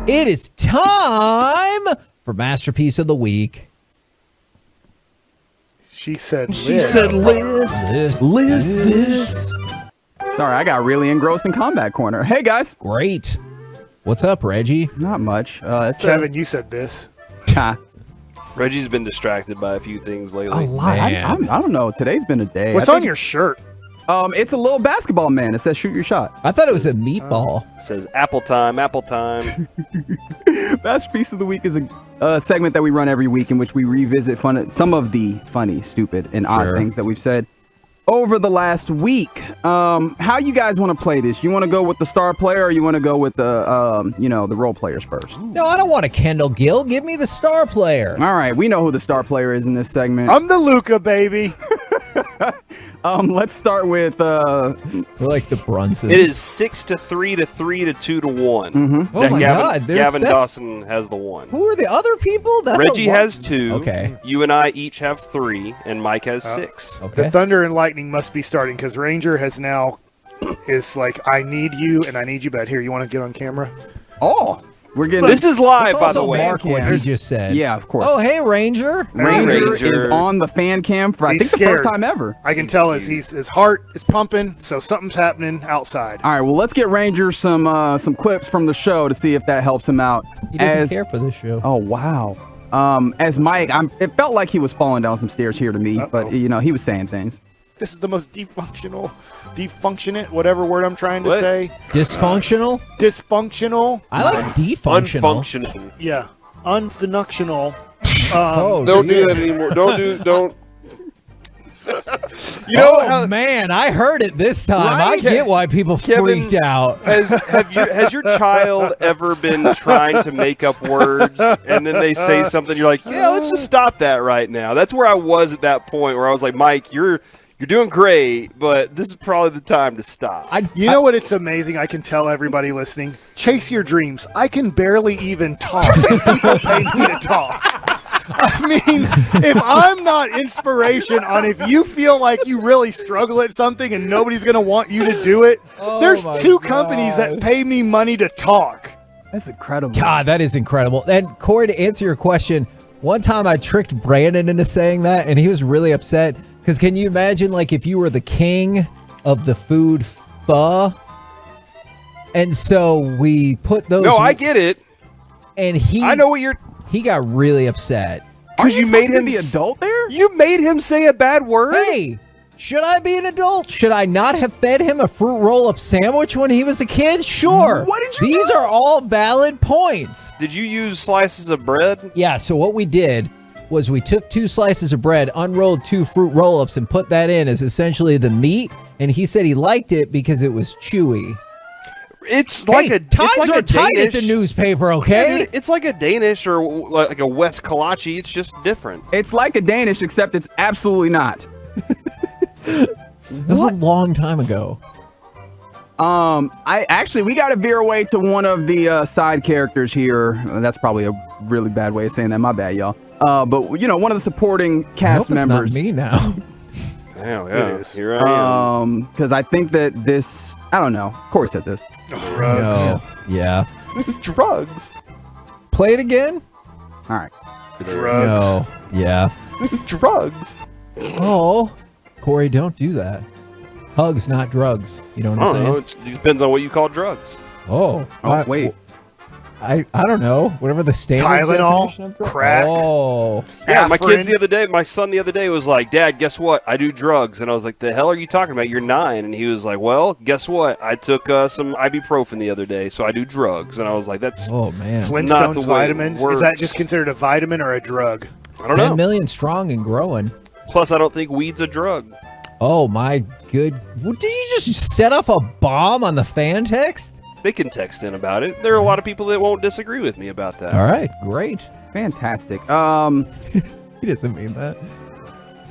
It is time for Masterpiece of the Week. She said list. List. Sorry, I got really engrossed in Combat Corner. Hey, guys. Great. What's up, Reggie? Not much. Kevin, you said this. Reggie's been distracted by a few things lately. A lot. I don't know. Today's been a day. What's on your shirt? It's a little basketball man. It says shoot your shot. I thought it was a meatball. It says apple time, apple time. Masterpiece of the Week is a segment that we run every week in which we revisit some of the funny, stupid, and odd things that we've said over the last week. How you guys want to play this? You want to go with the star player, or you want to go with the the role players first? No, I don't want a Kendall Gill. Give me the star player. All right, we know who the star player is in this segment. I'm the Luca, baby. Let's start with We're like the Brunsons. It is 6-3 to 3 to 2 to 1. Mm-hmm. Oh my God! Gavin Dawson has the 1. Who are the other people? Reggie has 2. Okay. You and I each have 3, and Mike has 6. Okay. The Thunder and Lightning must be starting because Ranger has now is like, I need you and I need you bad. Here, you want to get on camera? Oh, we're getting this is live, Let's by the also way. mark what he just said. Yeah, of course. Oh, hey, Ranger. Ranger Ranger. is on the fan cam for I He's think the first scared. time ever. I can tell his heart is pumping, so something's happening outside. All right, well, let's get Ranger some clips from the show to see if that helps him out. He doesn't care for this show. Oh, wow. As Mike, it felt like he was falling down some stairs here to me, but he was saying things. This is the most defunctionate, whatever word I'm trying to say. Dysfunctional? Dysfunctional. I like defunctional. Unfunctioning. Yeah. Unfunctional. Don't do that anymore. Don't. Man, I heard it this time. Right? I get why people Kevin, freaked out. Has your child ever been trying to make up words and then they say something, you're like, yeah, let's just stop that right now. That's where I was at that point where I was like, Mike, you're doing great, but this is probably the time to stop. You know what? It's amazing. I can tell everybody listening. Chase your dreams. I can barely even talk, and people pay me to talk. I mean, if I'm not inspiration on if you feel like you really struggle at something and nobody's going to want you to do it, there's 2 companies that pay me money to talk. That's incredible. God, that is incredible. And Corey, to answer your question, one time I tricked Brandon into saying that, and he was really upset. Because can you imagine, like, if you were the king of the food pho? And so we put those... No, I get it. And I know what you're... He got really upset. Because you made him the adult there? You made him say a bad word? Hey, should I be an adult? Should I not have fed him a fruit roll-up sandwich when he was a kid? Sure. What did you These do? are all valid points. Did you use slices of bread? Yeah, so what we did was we took 2 slices of bread, unrolled 2 fruit roll-ups, and put that in as essentially the meat. And he said he liked it because it was chewy. It's like a times it's like are a tight Danish, at the newspaper, okay? It's like a Danish or like a West Kolache. It's just different. It's like a Danish, except it's absolutely not. This is a long time ago. We got to veer away to one of the side characters here. That's probably a really bad way of saying that. My bad, y'all. But one of the supporting cast members. It's not me now. Damn, yeah. Here I am. Because I think that this, I don't know. Corey said this. Drugs. No. Yeah. Drugs. Play it again? All right. Drugs. No. Yeah. Drugs. Oh, Corey, don't do that. Hugs, not drugs. You know what I'm I don't saying? know. It depends on what you call drugs. Oh, Wait. I don't know. Whatever the standard Tylenol, definition of drugs. crack. Oh, Yeah, my Afrin. my son the other day was like, Dad, guess what? I do drugs. And I was like, the hell are you talking about? You're 9. And he was like, well, guess what? I took some ibuprofen the other day, so I do drugs. And I was like, that's oh man. Not the Flintstones way it vitamins. Is works. that just considered a vitamin or a drug? I don't 10 know. million strong and growing. Plus, I don't think weed's a drug. Oh my good. What, did you just set off a bomb on the fan text? They can text in about it. There are a lot of people that won't disagree with me about that. All right, great. Fantastic. He doesn't mean that.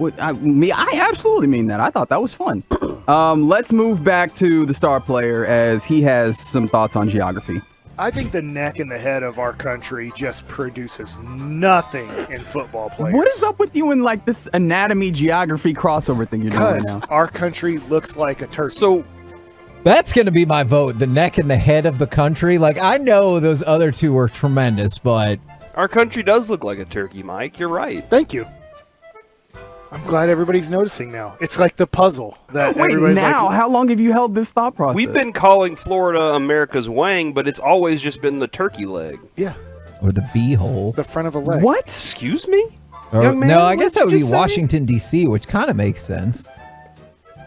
I absolutely mean that. I thought that was fun. Let's move back to the star player as he has some thoughts on geography. I think the neck and the head of our country just produces nothing in football players. What is up with you and like this anatomy geography crossover thing you're doing right Because now? our country looks like a turkey. So, That's going to be my vote. The neck and the head of the country. Like, I know those other two were tremendous, but Our country does look like a turkey, Mike. You're right. Thank you. I'm glad everybody's noticing now. It's like the puzzle that Wait, everybody's now, like, how long have you held this thought process? We've been calling Florida America's wang, but it's always just been the turkey leg. yeah, or the beehole. the front of a leg. What? Excuse me? Or, Young man, no, I what guess did that would you be say? Washington, D.C., which kind of makes sense.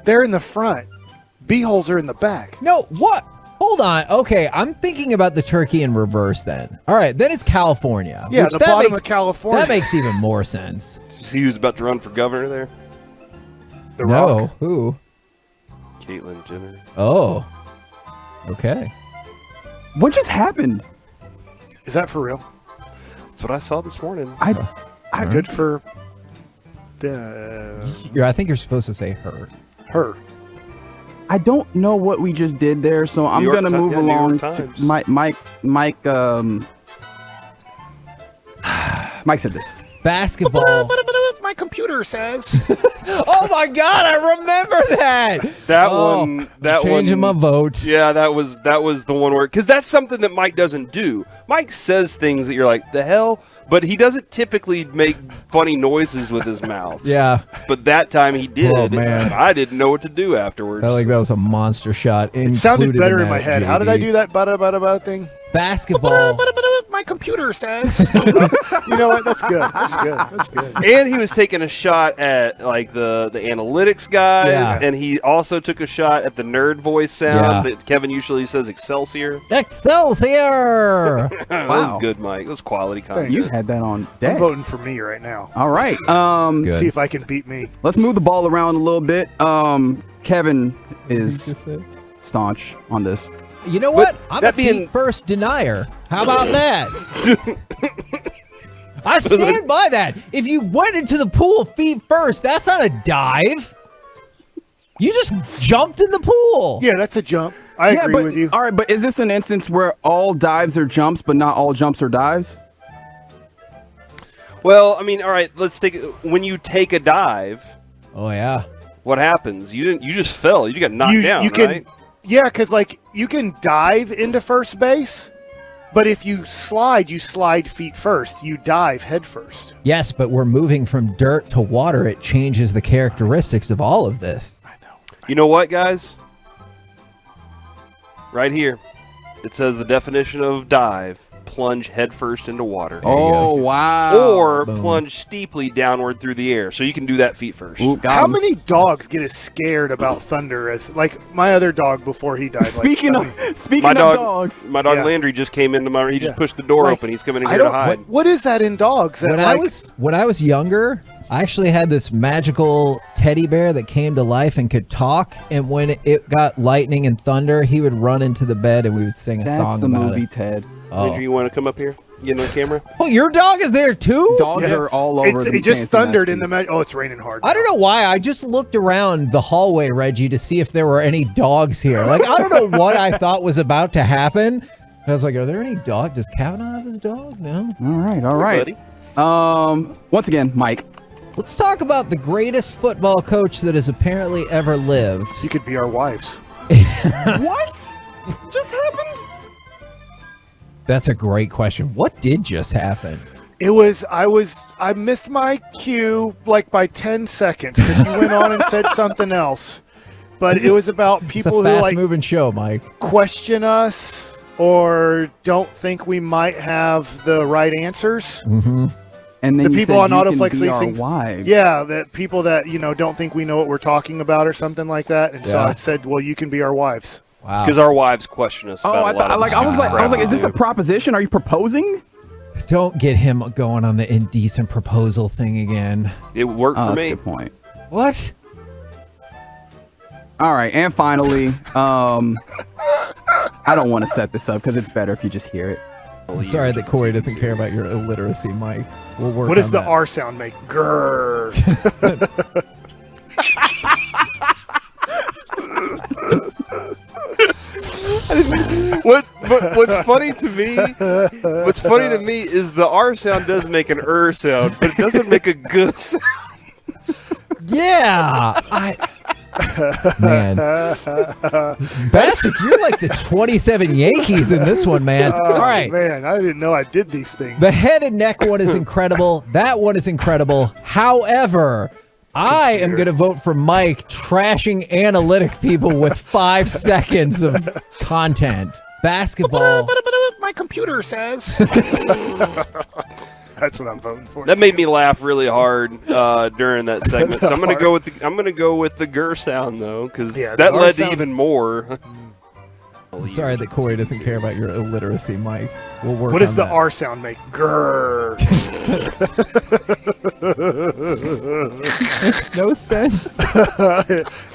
They're in the front. Beeholes are in the back. No, what? Hold on. Okay, I'm thinking about the turkey in reverse then. All right, then it's California. Yeah, which the that bottom makes, of California. That makes even more sense. Did you see who's about to run for governor there? The No, Rock. who? Caitlyn Jenner. Oh, okay. What just happened? Is that for real? That's what I saw this morning. Good for the I think you're supposed to say her. her. I don't know what we just did there, so I'm York gonna Ti- move yeah, New York along to Times. Mike. Mike said this. Basketball. My computer says. Oh my God, I remember that. That Oh, one. That changing one. my vote. Yeah, that was the one where, because that's something that Mike doesn't do. Mike says things that you're like, the hell, but he doesn't typically make funny noises with his mouth. Yeah, But that time he did. Oh, man. and I didn't know what to do afterwards. I felt like that was a monster shot. It sounded better in my that, head. How did I JD. do that bada thing? Basketball. My computer says. You know what? That's good. That's good. That's good. And he was taking a shot at like the analytics guys, Yeah. and he also took a shot at the nerd voice sound Yeah. that Kevin usually says Excelsior. Excelsior. That Wow. was good, Mike. It was quality content. You had that on I'm deck. voting for me right now. All right. Good. See if I can beat me. Let's move the ball around a little bit. Kevin is staunch on this. You know what? I'm that a being- feet first denier. How about that? I stand by that. If you went into the pool feet first, that's not a dive. You just jumped in the pool. Yeah, that's a jump. I agree but, with you. All right, but is this an instance where all dives are jumps, but not all jumps are dives? Well, I mean, all right. Let's take when you take a dive. Oh yeah. What happens? You didn't. You just fell. You got knocked down, you can, right? yeah, because like you can dive into first base, but if you slide feet first. You dive head first. Yes, but we're moving from dirt to water. It changes the characteristics of all of this. You know what, guys? Right here, it says the definition of dive: plunge headfirst into water. Oh, wow. Or Boom. plunge steeply downward through the air. So you can do that feet first. Ooh, got How him. many dogs get as scared about thunder as like my other dog before he died? Speaking like, of dogs. My dog Yeah. Landry just came into my. He just Yeah. pushed the door Like, open. He's coming in I here to don't. hide. What is that in dogs? That, When I was younger, I actually had this magical teddy bear that came to life and could talk. And when it got lightning and thunder, he would run into the bed and we would sing a That's song the about movie, it. Ted. Landry, you want to come up here? Get on the camera. Oh, your dog is there too? Dogs Yeah. are all over the It just fancy thundered in masterpiece. the. Oh, it's raining hard. I don't know why. I just looked around the hallway, Reggie, to see if there were any dogs here. Like, I don't know what I thought was about to happen. And I was like, are there any dogs? Does Kavanaugh have his dog? No. All right. buddy. Once again, Mike. Let's talk about the greatest football coach that has apparently ever lived. You could be our wives. What just happened? That's a great question. What did just happen? It was. I missed my cue like by 10 seconds because you went on and said something else. But it was about It's people a who like fast-moving show, Mike. question us or don't think we might have the right answers. Mm-hmm. And then The you people said on you can Autoflex be our leasing- wives. Yeah, that people that don't think we know what we're talking about or something like that. And so Yeah. I said, well, you can be our wives. Wow. Because our wives question us. Oh, About I a lot thought of like the I was stupid like, crap is we this a do. proposition? Are you proposing? Don't get him going on the indecent proposal thing again. It worked Oh, for that's a me. good point. What? All right, and finally, I don't want to set this up because it's better if you just hear it. I'm sorry that Corey doesn't care about your illiteracy, Mike. We'll work What does on the that. R sound make? Grrr. What's funny to me? What's funny to me is the R sound does make an sound, but it doesn't make a g sound. Yeah. Man. Bassick, you're like the 27 Yankees in this one, man. Oh, All right. man, I didn't know I did these things. The head and neck one is incredible. That one is incredible. However, I am going to vote for Mike trashing analytic people with 5 seconds of content. Basketball. My computer says. That's what I'm voting for. That made me laugh really hard during that segment. So I'm gonna go with the grr sound though, because that led to even more. I'm sorry that Corey doesn't care about your illiteracy, Mike. We'll work. What does on the that. R sound make? Grrr. Makes no sense.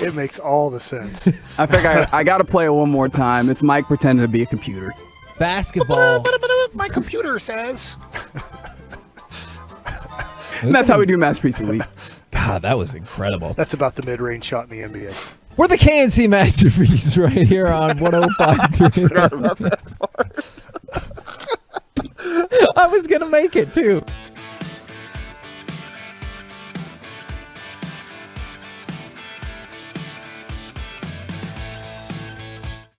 It makes all the sense. I think I got to play it one more time. It's Mike pretending to be a computer. Basketball. My computer says. And that's how we do Masterpiece of the Week. God, that was incredible. That's about the mid-range shot in the NBA. We're the KNC Masterpiece right here on 105.3. I was going to make it, too.